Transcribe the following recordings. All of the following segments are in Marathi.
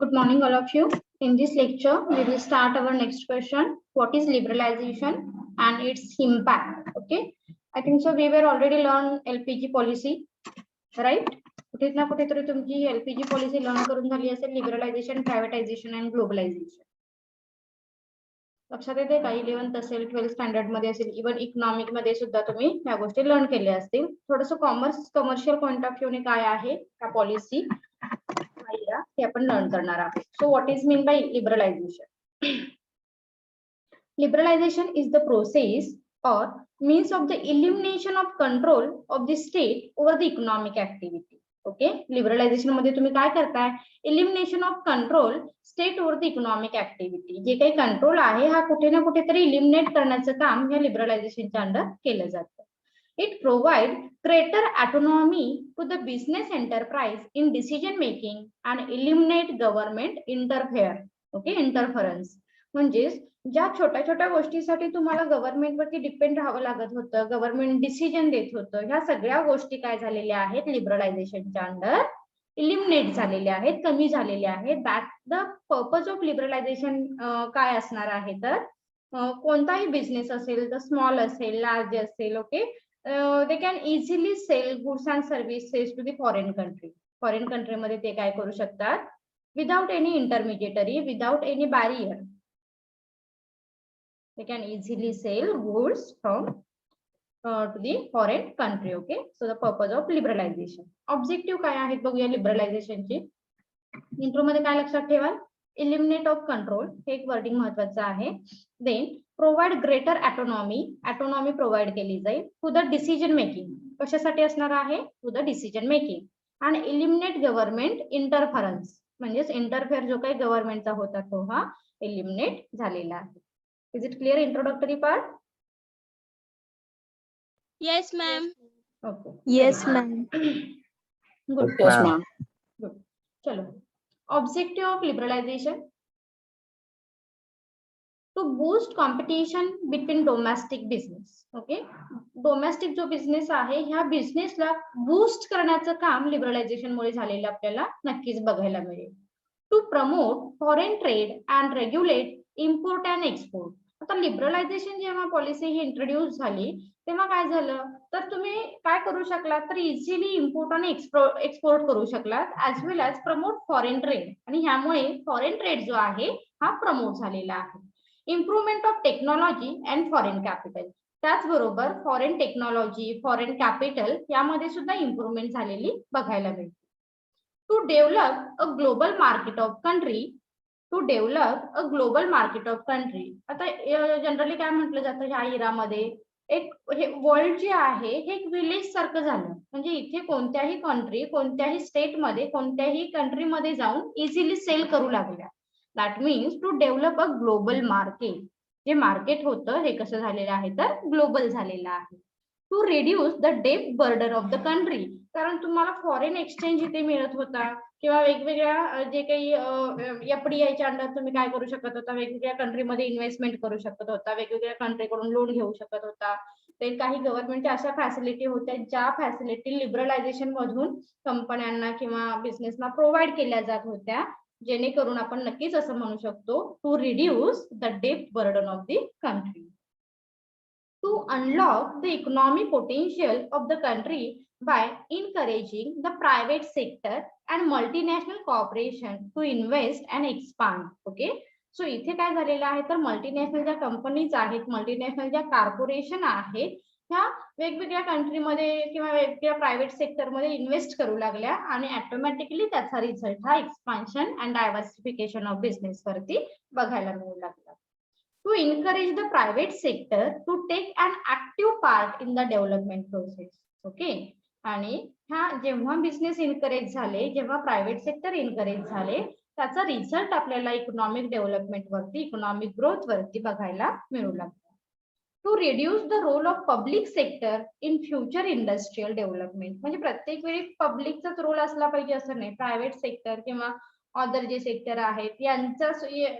Good morning, all of you. In this lecture, we will start our next question. What is liberalization and its impact? Okay. I think so. We were already learn LPG policy, right? कुठे ना कुठेतरी तुमची LPG policy लर्न करून झाली असेल. Liberalisation, privatisation and globalisation. लक्षात येते का? 11th असेल, 12th स्टँडर्ड मध्ये असेल, इव्हन इकॉनॉमिक मध्ये सुद्धा तुम्ही या गोष्टी लर्न केल्या असतील. थोडंसं कमर्शियल पॉइंट ऑफ व्ह्यूने काय आहे का पॉलिसी हे आपण लर्न करणार आहोत. So what is mean by liberalisation? Liberalization is the process or means of the elimination of control of the state over the economic activity. Okay, liberalization मध्ये तुम्ही काय करताय? Elimination of control state over the economic activity. जे काही कंट्रोल आहे हा कुठे ना कुठेतरी इलिमिनेट करण्याचं काम या लिबरलायझेशनच्या अंडर केलं जातं. It provides greater autonomy to the business enterprise in decision making and eliminate government interference. म्हणजे ज्या छोट्या छोट्या गोष्टीसाठी तुम्हाला गव्हर्नमेंट वरती डिपेंड राहावं लागत होतं, गव्हर्नमेंट डिसिजन देत होतं, ह्या सगळ्या गोष्टी काय झालेल्या आहेत? लिबरलायझेशनच्या अंडर इलिमिनेट झालेल्या आहेत, कमी झालेल्या आहेत. That the purpose of liberalisation काय असणार आहे? तर कोणताही बिझनेस असेल, तर स्मॉल असेल, लार्ज असेल, okay, they can easily sell goods and services to the foreign country. Foreign कंट्रीमध्ये ते काय करू शकतात? Without any intermediatory, without any barrier. They can easily sell goods from to the foreign country. Okay, so the purpose of liberalization. Objective काय आहेत बघूया लिबरलायझेशनची. इंट्रो मध्ये काय लक्षात ठेवा? Eliminate of control हे एक वर्डिंग महत्वाचं आहे. Then provide greater autonomy provide केली जाईल to the decision making. कशासाठी असणार आहे? To the decision making. आणि eliminate government interference म्हणजेच इंटरफेअर जो काही गव्हर्नमेंटचा होता तो हा एलिमिनेट झालेला आहे. Is it clear introductory part? Yes, ma'am. Okay. Yes, ma'am. Good. Yes, ma'am. Good. चलो. Objective of liberalization: to boost competition between domestic business. Okay. Domestic जो बिझनेस आहे ह्या बिझनेसला बूस्ट करण्याचं काम लिबरलायझेशन मुळे झालेलं आपल्याला नक्कीच बघायला मिळेल. To promote foreign trade and regulate import and export. आता लिबरलायझेशन जेव्हा पॉलिसी ही इंट्रोड्यूस झाली तेव्हा काय झालं? तर तुम्ही काय करू शकलात? तर इझिली इम्पोर्ट आणि एक्सपोर्ट करू शकलात, ऍज वेल ऍज प्रमोट फॉरेन ट्रेड. आणि ह्यामुळे फॉरेन ट्रेड जो आहे हा प्रमोट झालेला आहे. Improvement of technology and foreign capital. त्याचबरोबर फॉरेन टेक्नॉलॉजी, फॉरेन कॅपिटल यामध्ये सुद्धा इम्प्रुव्हमेंट झालेली बघायला मिळते. To develop a global market of country. To develop a global market of country. आता जनरली काय म्हटलं जातं ह्या इरामध्ये? एक हे वर्ल्ड जे आहे हे एक विलेज सारखं झालं. म्हणजे इथे कोणत्याही कंट्री, कोणत्याही स्टेटमध्ये, कोणत्याही कंट्रीमध्ये जाऊन इझिली सेल करू लागल्या. That means to develop a global market. जे मार्केट होतं हे कसं झालेलं आहे? तर ग्लोबल झालेलं आहे. To reduce the debt burden of the country. कारण तुम्हाला फॉरेन एक्सचेंज इथे मिळत होता किंवा वेगवेगळ्या जे काही एफडीआयच्या अंडर तुम्ही काय करू शकत होता? वेगवेगळ्या कंट्रीमध्ये इन्व्हेस्टमेंट करू शकत होता, वेगवेगळ्या कंट्रीकडून लोन घेऊ शकत होता. ते काही गव्हर्नमेंटच्या अशा फॅसिलिटी होत्या ज्या फॅसिलिटी लिबरलायझेशन मधून कंपन्यांना किंवा बिझनेसना प्रोव्हाइड केल्या जात होत्या, जेणेकरून आपण नक्कीच असं म्हणू शकतो to reduce the debt burden of the country. To unlock the economic potential of the country by encouraging the private sector and multinational corporation to invest and expand. Okay, so इथे काय झालेलं आहे? तर मल्टीनॅशनल ज्या कंपनीज आहेत, मल्टीनॅशनल ज्या कॉर्पोरेशन आहेत, ह्या वेगवेगळ्या कंट्रीमध्ये किंवा वेगवेगळ्या प्रायव्हेट सेक्टरमध्ये इन्व्हेस्ट करू लागल्या आणि ऑटोमॅटिकली त्याचा रिझल्ट हा expansion and diversification of business वरती बघायला मिळू लागला. To encourage the private sector to take an active part in the development process. Okay, आणि ह्या जेव्हा बिझनेस इनकरेज झाले, जेव्हा प्रायव्हेट सेक्टर इनकरेज झाले, त्याचा रिझल्ट आपल्याला इकॉनॉमिक डेव्हलपमेंट वरती, इकॉनॉमिक ग्रोथ वरती बघायला मिळू लागला. To reduce the role of public sector in future industrial development. म्हणजे प्रत्येक वेळी पब्लिकचाच रोल असला पाहिजे असं नाही. प्रायव्हेट सेक्टर किंवा अदर जे सेक्टर आहेत यांचा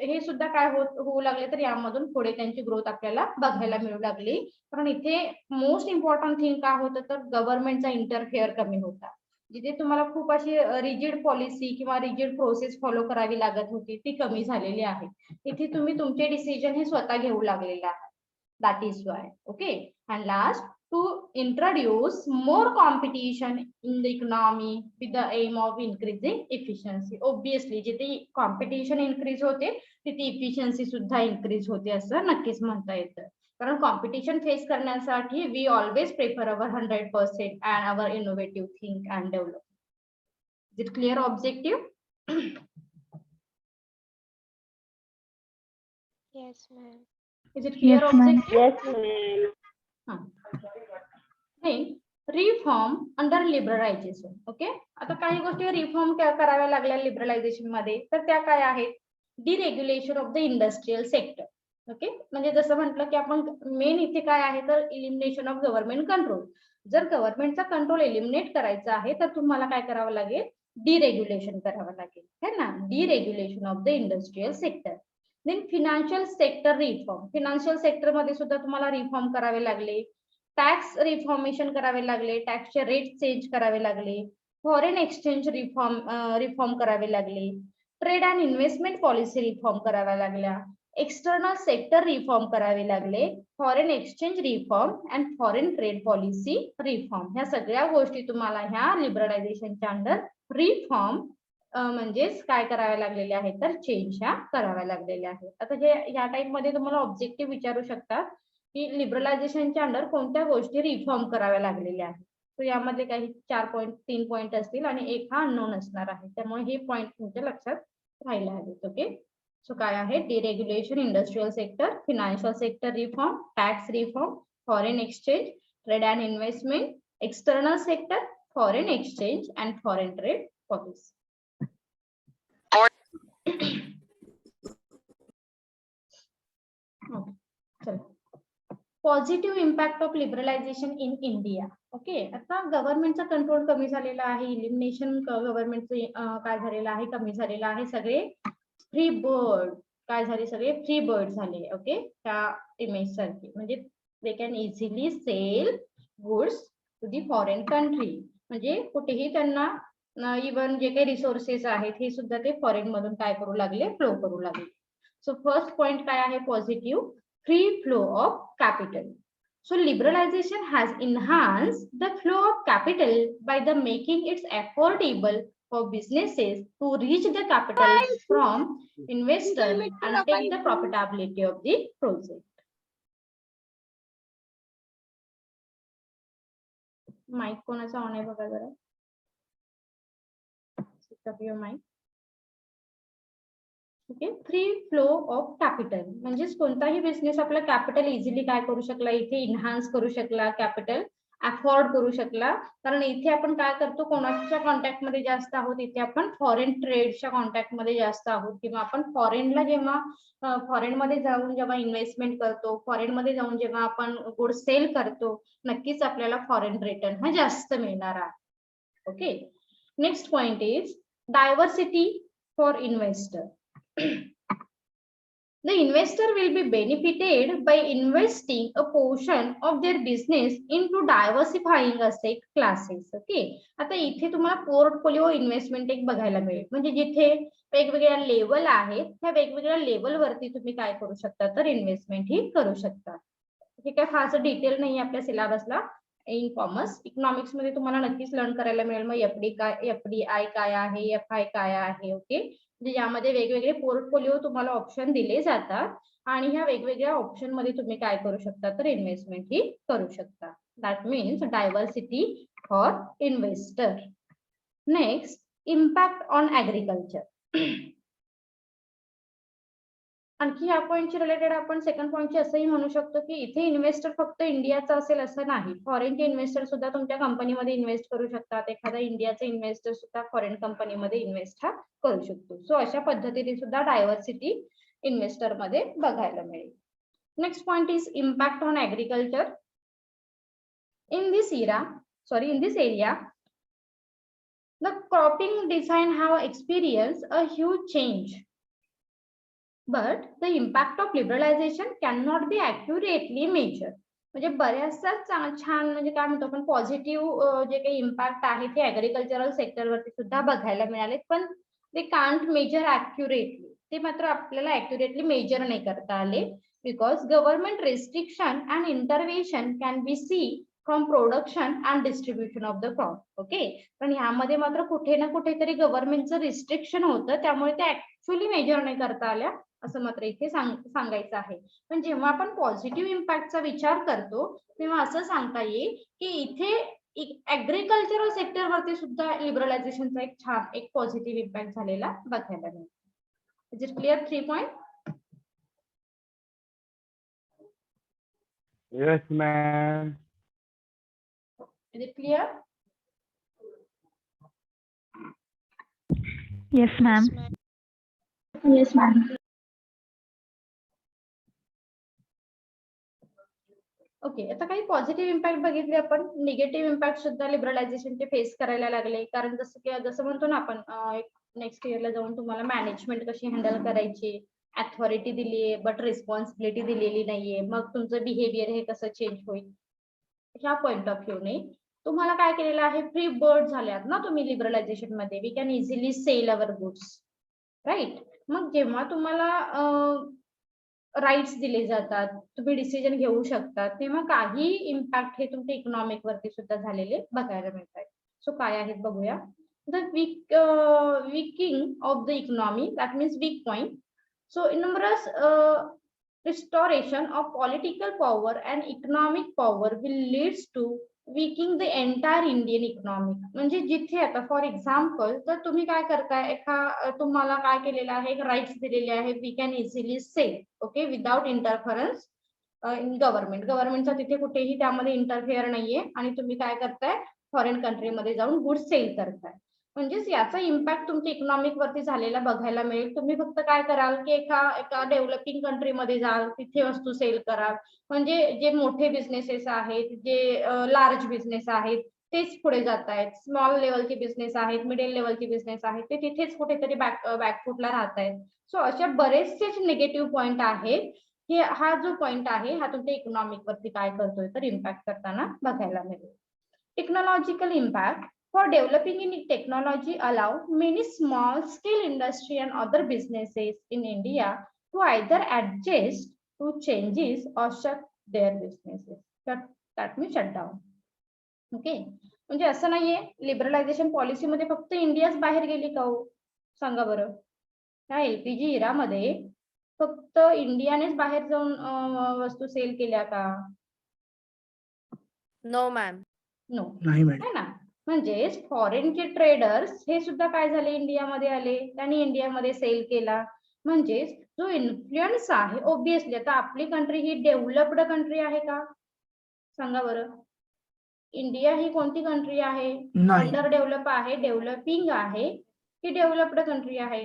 हे सुद्धा काय होऊ लागले, तर यामधून पुढे त्यांची ग्रोथ आपल्याला बघायला मिळू लागली. कारण इथे मोस्ट इम्पॉर्टंट थिंग काय होतं? तर गव्हर्नमेंटचा इंटरफेअर कमी होता. जिथे तुम्हाला खूप अशी रिजिड पॉलिसी किंवा रिजिड प्रोसेस फॉलो करावी लागत होती ती कमी झालेली आहे. इथे तुम्ही तुमचे डिसिजन हे स्वतः घेऊ लागलेले आहे. That is why. Okay. And last, to introduce more competition in the economy with the aim of increasing efficiency. Obviously, जिथे competition increase होते तिथे efficiency सुद्धा increase होते असं नक्कीच म्हणता येतं. कारण कॉम्पिटिशन फेस करण्यासाठी we always prefer our 100% and our innovative think and develop. Is it clear objective? Yes, ma'am. Is it clear Yes, ma'am. objective? Yes, ma'am. Then reform under liberalisation. Okay, आता काही गोष्टी रिफॉर्म कराव्या लागल्या लिबरलायझेशन मध्ये, तर त्या काय आहेत? Deregulation of the industrial sector. Okay, म्हणजे जसं म्हटलं की आपण मेन इथे काय आहे तर इलिमिनेशन ऑफ गव्हर्नमेंट कंट्रोल. जर गव्हर्नमेंटचा कंट्रोल एलिमिनेट करायचा आहे तर तुम्हाला काय करावं लागेल? डिरेग्युलेशन करावं लागेल, है ना. Deregulation of the industrial sector. Then financial sector reform. Financial sector मध्ये सुद्धा तुम्हाला रिफॉर्म करावे लागले. टॅक्स रिफॉर्मेशन करावे लागले, टॅक्सचे रेट चेंज करावे लागले, फॉरेन एक्सचेंज रिफॉर्म करावे लागले, trade and investment policy reform कराव्या लागल्या, एक्सटर्नल सेक्टर रिफॉर्म करावे लागले, foreign exchange reform and foreign trade policy reform. ह्या सगळ्या गोष्टी तुम्हाला ह्या लिबरलायझेशनच्या अंडर रिफॉर्म म्हणजेच काय कराव्या लागलेल्या आहेत तर चेंज ह्या कराव्या लागलेल्या आहेत. आता हे या टाइप मध्ये तुम्हाला ऑब्जेक्टिव्ह विचारू शकतात की लिबरलायझेशनच्या अंडर कोणत्या गोष्टी रिफॉर्म कराव्या लागलेल्या आहेत. तर यामध्ये काही 3 पॉईंट असतील आणि एक हा अननोन असणार आहे, त्यामुळे हे पॉईंट तुमच्या लक्षात राहायला हवेत. ओके, सो काय आहे? Deregulation industrial sector, financial sector reform, tax reform, foreign exchange, trade and investment, external sector, foreign exchange and foreign trade policy. चला, positive impact of liberalisation in India. Okay, आता गव्हर्नमेंटचा कंट्रोल कमी झालेला आहे, इलिमिनेशन गव्हर्नमेंटचं काय झालेलं आहे? कमी झालेलं आहे. सगळे फ्री बर्ड काय झाले? सगळे फ्री बर्ड झाले. ओके, त्या इमेज सारखी, म्हणजे they can easily sell goods to the foreign country. म्हणजे कुठेही त्यांना इव्हन जे काही रिसोर्सेस आहेत हे सुद्धा ते फॉरेन मधून काय करू लागले? फ्लो करू लागले. सो फर्स्ट पॉइंट काय आहे? Positive free flow of capital. So liberalization has enhanced the flow of capital by the making it affordable for businesses to reach the capital from investors and take the profitability of the project. Mic कोणाचा ऑन आहे बघा जरा. Switch off your mic. Okay, free flow of capital म्हणजेच कोणताही बिझनेस आपला कॅपिटल इझिली काय करू शकला? इथे इन्हान्स करू शकला, कॅपिटल अफोर्ड करू शकला. कारण इथे आपण काय करतो? कोणाच्या कॉन्टॅक्ट मध्ये जास्त आहोत? इथे आपण फॉरेन ट्रेडच्या कॉन्टॅक्ट मध्ये जास्त आहोत, किंवा आपण फॉरेनला जेव्हा फॉरेन मध्ये जाऊन जेव्हा इन्व्हेस्टमेंट करतो, फॉरेन मध्ये जाऊन जेव्हा आपण गुड सेल करतो, नक्कीच आपल्याला फॉरेन रिटर्न हा जास्त मिळणार आहे. Okay, next point is diversity for investor. The investor will be benefited by investing a portion of their business into diversifying asset classes. Okay, आता इथे तुम्हाला पोर्टफोलिओ इन्व्हेस्टमेंट एक बघायला मिळेल, म्हणजे जिथे वेगवेगळ्या लेवल आहेत त्या वेगवेगळ्या लेवल वरती तुम्ही काय करू शकता तर इन्व्हेस्टमेंट ही करू शकता. हे काय फारसं डिटेल नाही आपल्या सिलेबसला. इन कॉमर्स इकॉनॉमिक्स मध्ये तुम्हाला नक्कीच लर्न करायला मिळेल. मग एफडीआय काय आहे, एफआय काय आहे. ओके, म्हणजे यामध्ये वेगवेगळे पोर्टफोलिओ तुम्हाला ऑप्शन दिले जातात आणि ह्या वेगवेगळ्या ऑप्शन मध्ये तुम्ही काय करू शकता तर इन्व्हेस्टमेंट ही करू शकता. That means diversity for investor. Next, impact on agriculture. आणखी या पॉईंटची रिलेटेड आपण सेकंड पॉईंटची असंही म्हणू शकतो की इथे इन्व्हेस्टर फक्त इंडियाचा असेल असं नाही, फॉरेनचे इन्व्हेस्टर सुद्धा तुमच्या कंपनीमध्ये इन्व्हेस्ट करू शकतात. एखादा इंडियाचा इन्व्हेस्टर सुद्धा फॉरेन कंपनीमध्ये इन्व्हेस्ट हा करू शकतो. सो अशा पद्धतीने सुद्धा डायव्हर्सिटी इन्व्हेस्टर मध्ये बघायला मिळेल. Next point is impact on agriculture. In this area the cropping design have experienced a huge change, but the impact of liberalization cannot be accurately measured. म्हणजे बऱ्याचशा छान म्हणजे काय म्हणतो आपण पॉझिटिव्ह जे काही इम्पॅक्ट आहे ते ऍग्रीकल्चरल सेक्टरवरती सुद्धा बघायला मिळाले, पण ते कांट मेजर ॲक्युरेटली. ते मात्र आपल्याला ॲक्युरेटली मेजर नाही करता आले. Because government restriction and intervention can be see from production and distribution of the crop. Okay. पण ह्यामध्ये मात्र कुठे ना कुठेतरी गव्हर्नमेंटचं रिस्ट्रिक्शन होतं, त्यामुळे ते ऍक्च्युअली मेजर नाही करता आल्या, असं मात्र इथे सांगायचं आहे. पण जेव्हा आपण पॉझिटिव्ह इम्पॅक्टचा विचार करतो तेव्हा असं सांगता येईल की इथे ऍग्रीकल्चरल सेक्टरवरती सुद्धा लिबरलायझेशनचा एक छान एक पॉझिटिव्ह इम्पॅक्ट झालेला बघायला मिळतो. Is it clear 3 point? Yes, ma'am. Is it clear? Yes, ma'am. Yes, ma'am. Okay. आता काही पॉझिटिव्ह इम्पॅक्ट बघितले आपण, निगेटिव्ह इम्पॅक्ट सुद्धा लिबरलायझेशनचे फेस करायला लागले. कारण जसं म्हणतो ना आपण एक नेक्स्ट इयरला जाऊन तुम्हाला मॅनेजमेंट कशी हँडल करायची, अथॉरिटी दिली आहे बट रिस्पॉन्सिबिलिटी दिलेली नाहीये, मग तुमचं बिहेवियर हे कसं चेंज होईल, ह्या पॉइंट ऑफ व्ह्यूने तुम्हाला काय केलेलं आहे, फ्री बर्ड झाल्यात ना तुम्ही लिबरलायझेशन मध्ये. We can easily sell our goods, right. मग जेव्हा तुम्हाला राईट्स दिले जातात, तुम्ही डिसिजन घेऊ शकता, तेव्हा काही इम्पॅक्ट हे तुमच्या इकॉनॉमिक वरती सुद्धा झालेले बघायला मिळतात. सो काय आहेत बघूया. The weakening of the economy, that means weak point. So numerous restoration of political power and economic power will leads to weakening the entire Indian economic. म्हणजे जिथे आता फॉर एक्झाम्पल तर तुम्ही काय करताय, तुम्हाला काय केलेलं आहे, राईट्स दिलेले आहे, we can easily sell, okay, without interference in गव्हर्नमेंटचा तिथे कुठेही त्यामध्ये इंटरफेअर नाहीये, आणि तुम्ही काय करताय, फॉरेन कंट्रीमध्ये जाऊन गुड्स सेल करताय. म्हणजेच याचा इम्पॅक्ट तुमच्या इकॉनॉमिक वरती झालेला बघायला मिळेल. तुम्ही फक्त काय कराल की एका डेव्हलपिंग कंट्रीमध्ये जाल, तिथे वस्तू सेल कराल. म्हणजे जे मोठे बिझनेसेस आहेत, जे लार्ज बिझनेस आहेत, तेच पुढे जात आहेत. स्मॉल लेवलचे बिझनेस आहेत, मिडल लेवलचे बिझनेस आहेत, ते तिथेच कुठेतरी बॅकफुटला राहत आहेत. सो अशा बरेचसेच निगेटिव्ह पॉइंट आहेत. हा जो पॉइंट आहे हा तुमच्या इकॉनॉमिक वरती काय करतोय तर इम्पॅक्ट करताना बघायला मिळेल. Technological impact. For developing in technology allow many small scale industry and other businesses in India to either adjust to changes or shut their businesses. That means shut down. Okay. म्हणजे असं नाहीये लिबरलायझेशन पॉलिसी मध्ये फक्त इंडियाच बाहेर गेली का हो, सांगा बरं. ह्या एलपीजी इरामध्ये फक्त इंडियानेच बाहेर जाऊन वस्तू सेल केल्या का? No, ma'am. नो, नाही मॅडम. है ना. म्हणजेच फॉरेनचे ट्रेडर्स हे सुद्धा काय झाले, इंडियामध्ये आले, त्यांनी इंडियामध्ये सेल केला. म्हणजेच जो इन्फ्लुएन्स आहे, ऑब्विसली आता आपली कंट्री ही डेव्हलप्ड कंट्री आहे का, सांगा बरं. इंडिया ही कोणती कंट्री आहे, अंडर डेव्हलप आहे, डेव्हलपिंग आहे की डेव्हलप्ड कंट्री आहे?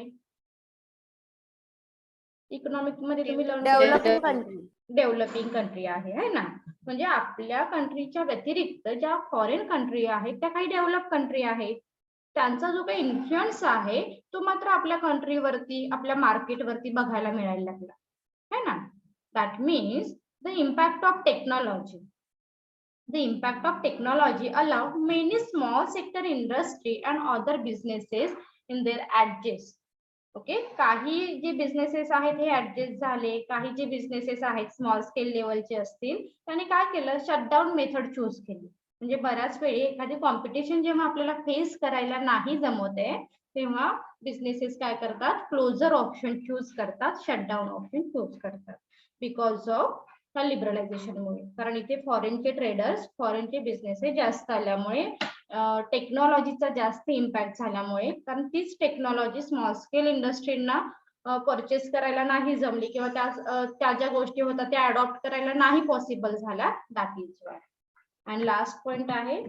इकॉनॉमिक मध्ये तुम्ही Developing country. डेव्हलपिंग कंट्री आहे, है ना. म्हणजे आपल्या कंट्रीच्या व्यतिरिक्त ज्या फॉरेन कंट्री आहेत त्या काही डेव्हलप कंट्री आहेत, त्यांचा जो काही इन्फ्लुएन्स आहे तो मात्र आपल्या कंट्रीवरती, आपल्या मार्केटवरती बघायला मिळायला लागला, है ना. That means the impact of technology. The impact of technology allow many small sector industry and other businesses in their adjust. Okay. काही जे बिझनेसेस आहेत हे ऍडजस्ट झाले, काही जे बिझनेसेस आहेत स्मॉल स्केल लेवलचे असतील त्यांनी काय केलं, शटडाऊन मेथड चूज केली. म्हणजे बऱ्याच वेळी एखादी कॉम्पिटिशन जेव्हा आपल्याला फेस करायला नाही जमत आहे तेव्हा बिझनेसेस काय करतात, क्लोजर ऑप्शन चूज करतात, शटडाऊन ऑप्शन चूज करतात, बिकॉज ऑफ लिबरलायझेशनमुळे. कारण इथे फॉरेनचे ट्रेडर्स, फॉरेनचे बिझनेसेस जास्त आल्यामुळे, टेक्नॉलॉजीचा जास्त इम्पॅक्ट झाल्यामुळे, कारण तीच टेक्नॉलॉजी स्मॉल स्केल इंडस्ट्रीजना परचेस करायला नाही जमली किंवा त्या ज्या गोष्टी होत्या त्या अडॉप्ट करायला नाही पॉसिबल झाल्या. That is why. And last point आहे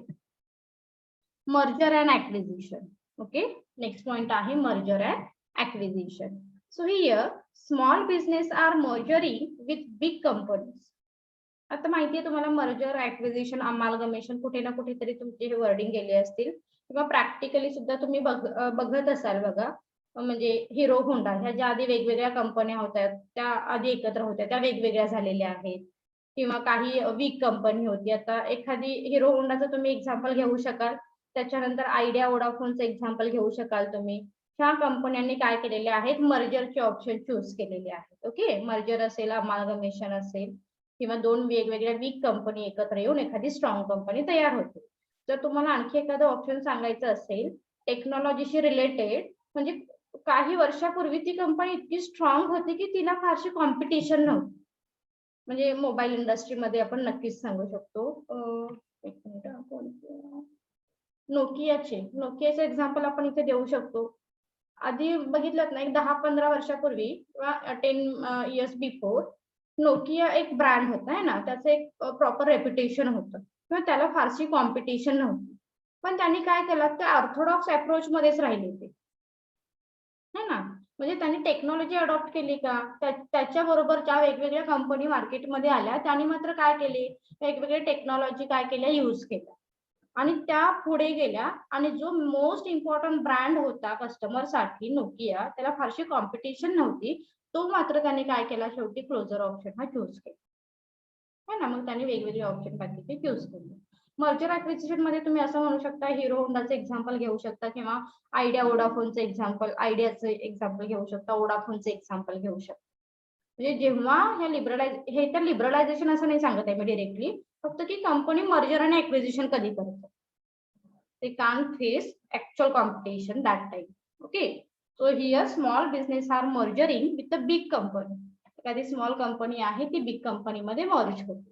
merger and acquisition. Okay. Next point आहे merger and acquisition. So here small business are merging with big companies. आता माहितीये तुम्हाला मर्जर, ऍक्विजिशन, अमालगमेशन कुठे ना कुठेतरी तुमचे हे वर्डिंग गेले असतील किंवा प्रॅक्टिकली सुद्धा तुम्ही बघत असाल बघा. म्हणजे हिरो होंडा ह्या ज्या आधी वेगवेगळ्या कंपन्या होत्या त्या आधी एकत्र होत्या, त्या वेगवेगळ्या झालेल्या आहेत. किंवा काही वीक कंपनी होती. आता एखादी हिरो होंडाचं तुम्ही एक्झाम्पल घेऊ शकाल, त्याच्यानंतर आयडिया वोडाफोनचं एक्झाम्पल घेऊ शकाल तुम्ही. ह्या कंपन्यांनी काय केलेले आहेत, मर्जरचे ऑप्शन चूज केलेले आहेत. ओके, मर्जर असेल, अमालगमेशन असेल किंवा दोन वेगवेगळ्या वीक कंपनी एकत्र येऊन एखादी स्ट्रॉंग कंपनी तयार होते. जर तुम्हाला आणखी एखादं ऑप्शन सांगायचं असेल टेक्नॉलॉजीशी रिलेटेड, म्हणजे काही वर्षापूर्वी ती कंपनी इतकी स्ट्रॉंग होती की तिला फारशी कॉम्पिटिशन नव्हती. म्हणजे मोबाईल इंडस्ट्रीमध्ये आपण नक्कीच सांगू शकतो. एक मिनिट, नोकियाचे एक्झाम्पल आपण इथे देऊ शकतो. आधी बघितलं ना, एक 10-15 वर्षापूर्वी किंवा 10 इयर्स बिफोर नोकिया एक ब्रँड होता है ना, त्याचं एक प्रॉपर रेप्युटेशन होतं किंवा त्याला फारशी कॉम्पिटिशन नव्हती. पण त्यांनी काय केलं, ते ऑर्थोडॉक्स अप्रोच मध्येच राहिले ते, है ना. म्हणजे त्यांनी टेक्नॉलॉजी अडॉप्ट केली का, त्याच्याबरोबर ज्या वेगवेगळ्या कंपनी मार्केटमध्ये आल्या त्यांनी मात्र काय केले, वेगवेगळे टेक्नॉलॉजी काय केल्या, यूज केल्या आणि त्या पुढे गेल्या. आणि जो मोस्ट इम्पॉर्टंट ब्रँड होता कस्टमरसाठी नोकिया, त्याला फारशी कॉम्पिटिशन नव्हती, तो मात्र त्यांनी काय केला, शेवटी क्लोजर ऑप्शन हा चूज केला, है ना. मग त्यांनी वेगवेगळे ऑप्शन पॅकेज चूज केले. मर्जर ऍक्विजिशन मध्ये तुम्ही असं म्हणू शकता, हिरो होंडाचं एक्झाम्पल घेऊ शकता किंवा आयडिया वोडाफोनचं एक्झाम्पल, आयडियाचं एक्झाम्पल घेऊ शकता, वोडाफोनचं एक्झाम्पल घेऊ शकता. म्हणजे जेव्हा हे तर लिबरलायझेशन असं नाही सांगत आहे मी डिरेक्टली, फक्त की कंपनी मर्जर आणि ऍक्विजिशन कधी करते, they can't face actual competition that time. Okay, so here small business are merging with the big company. एखादी स्मॉल कंपनी आहे ती बिग कंपनी मध्ये मर्ज होते.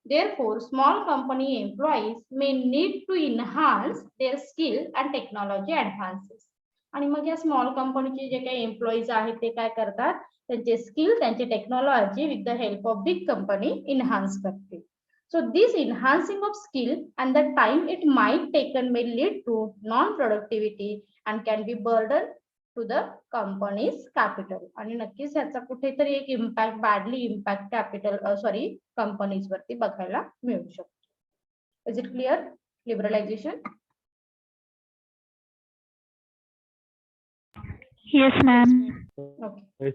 Therefore, small company employees may need to enhance their skill and technology advances. आणि मग या स्मॉल कंपनीचे जे काही एम्प्लॉईज आहेत ते काय करतात, त्यांचे स्किल, त्यांची technology with the help of big company enhance करते. So this enhancing of skill and the time it might taken may lead to non-productivity and can be burden to the company's capital. आणि नक्कीच याचा कुठेतरी एक इम्पॅक्ट, बॅडली इम्पॅक्ट कंपनीज वरती बघायला मिळू शकतो. Is it clear? Liberalisation. Yes, ma'am. Okay,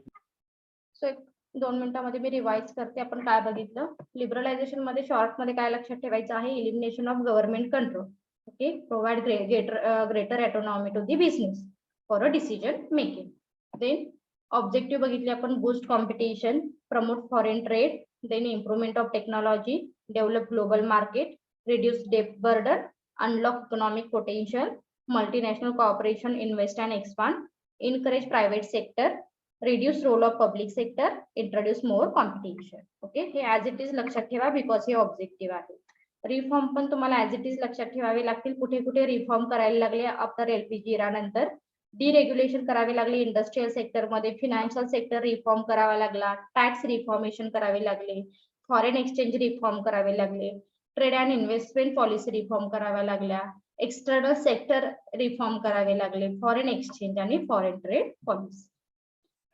so 2 मिनिटांमध्ये मी रिवाइज करते आपण काय बघितलं. लिबरलायझेशन मध्ये शॉर्ट मध्ये काय लक्षात ठेवायचं आहे, elimination of government control. Okay, provide greater autonomy to the business for a decision making. Then objective बघितले आपण, boost competition, promote foreign trade, then improvement of technology, develop global market, reduce debt burden, unlock economic potential, multinational corporation, invest and expand, encourage private sector, reduce role of public sector, introduce more competition. Okay, हे ऍज इट इज लक्षात ठेवा बिकॉज हे ऑब्जेक्टिव्ह आहे. रिफॉर्म पण तुम्हाला ऍज इट इज लक्षात ठेवावे लागतील. कुठे कुठे रिफॉर्म करायला लागले आफ्टर एलपीजी इरा नंतर, डिरेग्युलेशन करावे लागले इंडस्ट्रियल सेक्टर मध्ये, फिनान्शियल सेक्टर रिफॉर्म करावा लागला, टॅक्स रिफॉर्मेशन करावे लागले, फॉरेन एक्सचेंज रिफॉर्म करावे लागले, trade and investment policy reform कराव्या लागल्या, एक्सटर्नल सेक्टर रिफॉर्म करावे लागले, फॉरेन एक्सचेंज आणि फॉरेन ट्रेड पॉलिसी.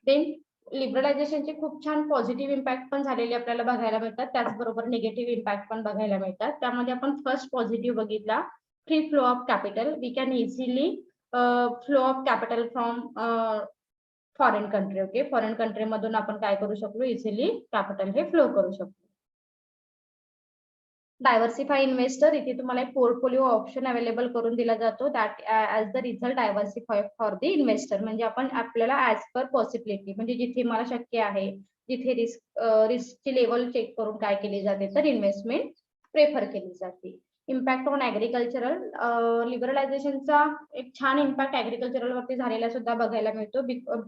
देन लिबरलायझेशनचे खूप छान पॉझिटिव्ह इम्पॅक्ट पण झालेले आपल्याला बघायला मिळतात, त्याचबरोबर निगेटिव्ह इम्पॅक्ट पण बघायला मिळतात. त्यामध्ये आपण फर्स्ट पॉझिटिव्ह बघितला, free flow of capital. We can easily flow of capital from foreign country. Okay, foreign country मधून आपण काय करू शकतो, इझिली कॅपिटल हे फ्लो करू शकतो. डायव्हर्सिफाय इन्व्हेस्टर, इथे तुम्हाला एक पोर्टफोलिओ ऑप्शन अवेलेबल करून दिला जातो, that as the result diversify for the investor. म्हणजे आपण आपल्याला ऍज पर पॉसिबिलिटी, म्हणजे जिथे मला शक्य आहे, जिथे रिस्कची लेवल चेक करून काय केली जाते, तर इन्व्हेस्टमेंट प्रेफर केली जाते. इम्पॅक्ट ऑन ऍग्रिकल्चरल, लिबरलायझेशनचा एक छान इम्पॅक्ट ऍग्रिकल्चरल वरती झालेला सुद्धा बघायला मिळतो,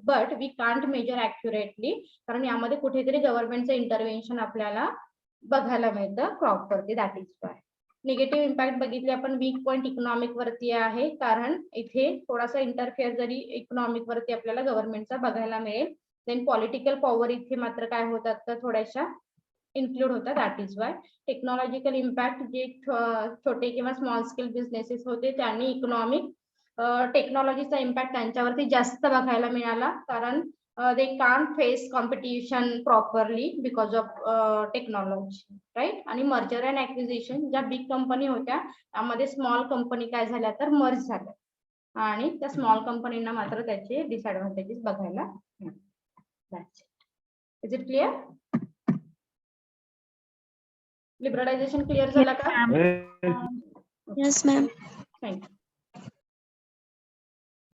but we can't measure accurately, कारण यामध्ये कुठेतरी गव्हर्नमेंटचं इंटरव्हेन्शन आपल्याला बघायला मिळतं क्रॉप वरती, that is Y. Negative impact बघितले आपण, वीक पॉईंट इकॉनॉमिक वरती आहे, कारण इथे थोडासा इंटरफेअर जरी इकॉनॉमिक वरती आपल्याला गव्हर्नमेंटचा बघायला मिळेल. देन पॉलिटिकल पॉवर इथे मात्र काय होतात, तर थोड्याशा इन्क्लूड होतात, that is Y. Technological impact, जे छोटे किंवा स्मॉल स्केल बिझनेसेस होते त्यांनी इकॉनॉमिक टेक्नॉलॉजीचा इम्पॅक्ट त्यांच्यावरती जास्त बघायला मिळाला, कारण they can't face competition properly because of technology, right? आणि मर्जर अँड ऍक्विजिशन, ज्या बिग कंपनी होत्या त्यामध्ये स्मॉल कंपनी काय झाल्या, तर मर्ज झाल्या आणि त्या स्मॉल कंपनींना मात्र त्याचे डिसएडव्हान्टेजेस बघायला मिळतात. Is it clear? Liberalisation clear झाला का? Yes, ma'am. थँक्यू.